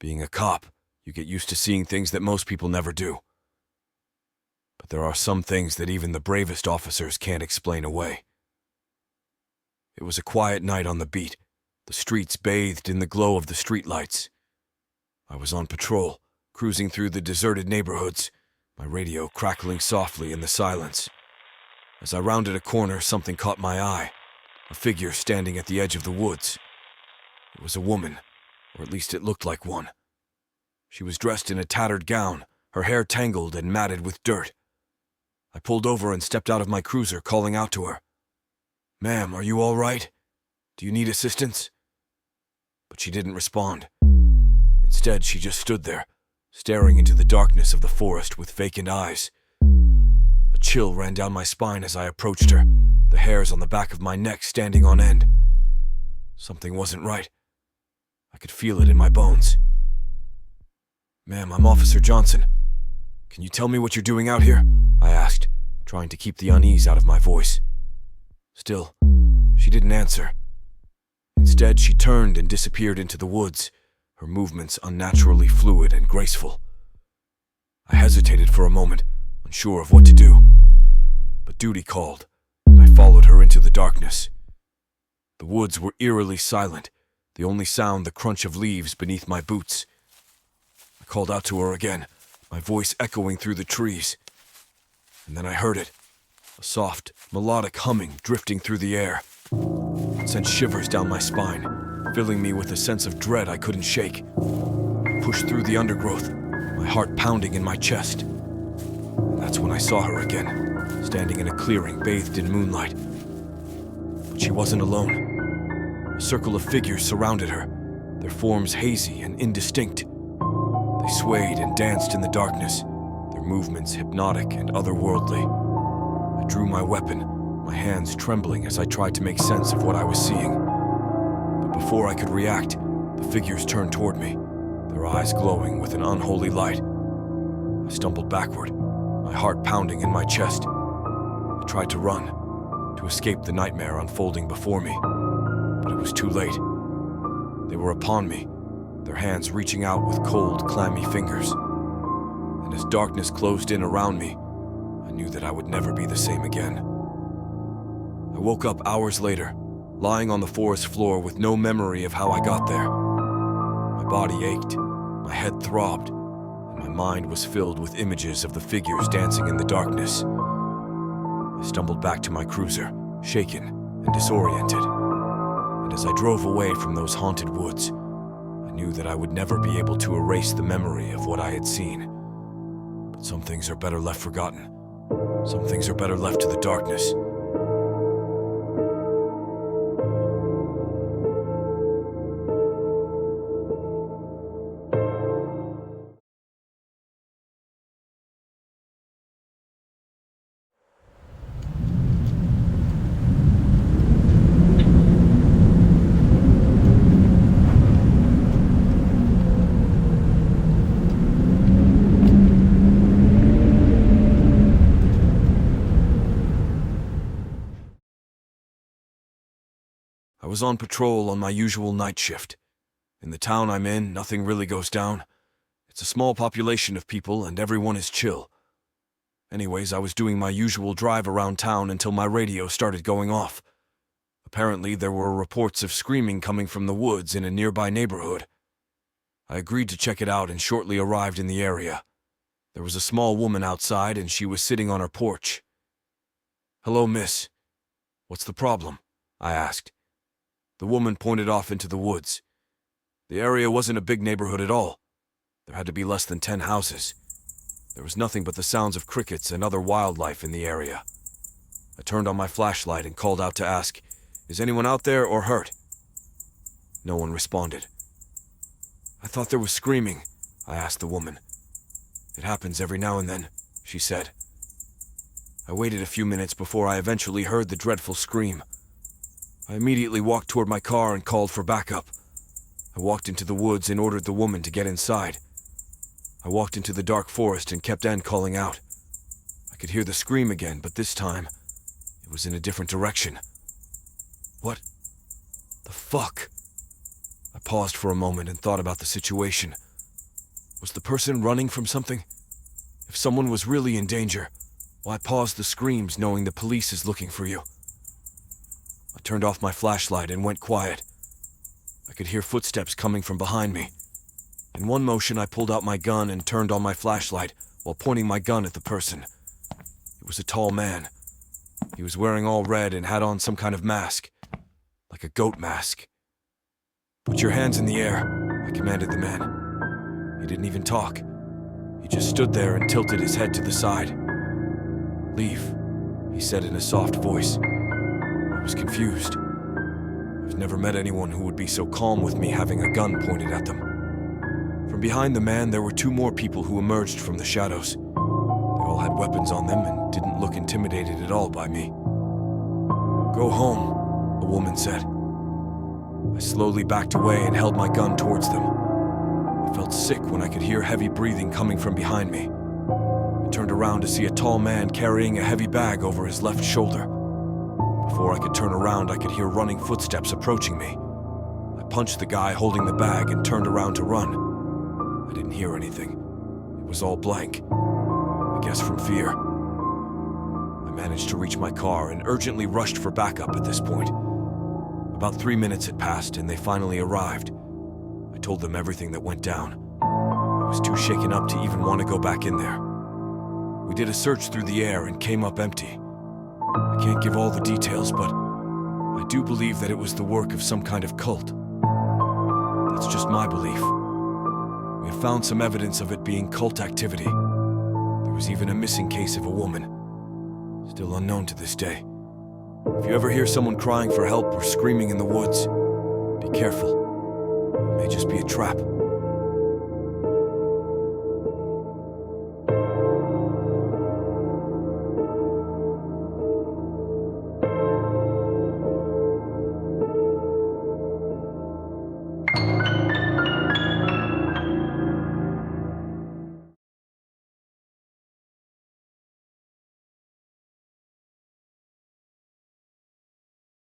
Being a cop, you get used to seeing things that most people never do. But there are some things that even the bravest officers can't explain away. It was a quiet night on the beat, the streets bathed in the glow of the streetlights. I was on patrol, cruising through the deserted neighborhoods, my radio crackling softly in the silence. As I rounded a corner, something caught my eye, a figure standing at the edge of the woods. It was a woman, or at least it looked like one. She was dressed in a tattered gown, her hair tangled and matted with dirt. I pulled over and stepped out of my cruiser, calling out to her. "Ma'am, are you all right? Do you need assistance?" But she didn't respond. Instead, she just stood there, staring into the darkness of the forest with vacant eyes. A chill ran down my spine as I approached her, the hairs on the back of my neck standing on end. Something wasn't right. I could feel it in my bones. "Ma'am, I'm Officer Johnson. Can you tell me what you're doing out here?" I asked, trying to keep the unease out of my voice. Still, she didn't answer. Instead, she turned and disappeared into the woods, her movements unnaturally fluid and graceful. I hesitated for a moment, unsure of what to do. But duty called, and I followed her into the darkness. The woods were eerily silent, the only sound the crunch of leaves beneath my boots. I called out to her again, my voice echoing through the trees. And then I heard it, a soft, melodic humming drifting through the air. It sent shivers down my spine, filling me with a sense of dread I couldn't shake. I pushed through the undergrowth, my heart pounding in my chest. And that's when I saw her again, standing in a clearing bathed in moonlight. But she wasn't alone. A circle of figures surrounded her, their forms hazy and indistinct. They swayed and danced in the darkness, their movements hypnotic and otherworldly. I drew my weapon, my hands trembling as I tried to make sense of what I was seeing. But before I could react, the figures turned toward me, their eyes glowing with an unholy light. I stumbled backward, my heart pounding in my chest. I tried to run, to escape the nightmare unfolding before me, but it was too late. They were upon me, their hands reaching out with cold, clammy fingers. And as darkness closed in around me, I knew that I would never be the same again. I woke up hours later, lying on the forest floor with no memory of how I got there. My body ached, my head throbbed, and my mind was filled with images of the figures dancing in the darkness. I stumbled back to my cruiser, shaken and disoriented. And as I drove away from those haunted woods, I knew that I would never be able to erase the memory of what I had seen. But some things are better left forgotten. Some things are better left to the darkness. I was on patrol on my usual night shift. In the town I'm in, nothing really goes down. It's a small population of people and everyone is chill. Anyways, I was doing my usual drive around town until my radio started going off. Apparently, there were reports of screaming coming from the woods in a nearby neighborhood. I agreed to check it out and shortly arrived in the area. There was a small woman outside and she was sitting on her porch. "Hello, miss. What's the problem?" I asked. The woman pointed off into the woods. The area wasn't a big neighborhood at all. There had to be less than 10 houses. There was nothing but the sounds of crickets and other wildlife in the area. I turned on my flashlight and called out to ask, "Is anyone out there or hurt?" No one responded. "I thought there was screaming," I asked the woman. "It happens every now and then," she said. I waited a few minutes before I eventually heard the dreadful scream. I immediately walked toward my car and called for backup. I walked into the woods and ordered the woman to get inside. I walked into the dark forest and kept on calling out. I could hear the scream again, but this time, it was in a different direction. What the fuck? I paused for a moment and thought about the situation. Was the person running from something? If someone was really in danger, why pause the screams knowing the police is looking for you? I turned off my flashlight and went quiet. I could hear footsteps coming from behind me. In one motion, I pulled out my gun and turned on my flashlight while pointing my gun at the person. It was a tall man. He was wearing all red and had on some kind of mask, like a goat mask. "Put your hands in the air," I commanded the man. He didn't even talk. He just stood there and tilted his head to the side. "Leave," he said in a soft voice. I was confused. I've never met anyone who would be so calm with me having a gun pointed at them. From behind the man, there were two more people who emerged from the shadows. They all had weapons on them and didn't look intimidated at all by me. "Go home," a woman said. I slowly backed away and held my gun towards them. I felt sick when I could hear heavy breathing coming from behind me. I turned around to see a tall man carrying a heavy bag over his left shoulder. Before I could turn around, I could hear running footsteps approaching me. I punched the guy holding the bag and turned around to run. I didn't hear anything. It was all blank. I guess from fear. I managed to reach my car and urgently rushed for backup at this point. About 3 minutes had passed and they finally arrived. I told them everything that went down. I was too shaken up to even want to go back in there. We did a search through the air and came up empty. I can't give all the details, but I do believe that it was the work of some kind of cult. That's just my belief. We have found some evidence of it being cult activity. There was even a missing case of a woman, still unknown to this day. If you ever hear someone crying for help or screaming in the woods, be careful. It may just be a trap.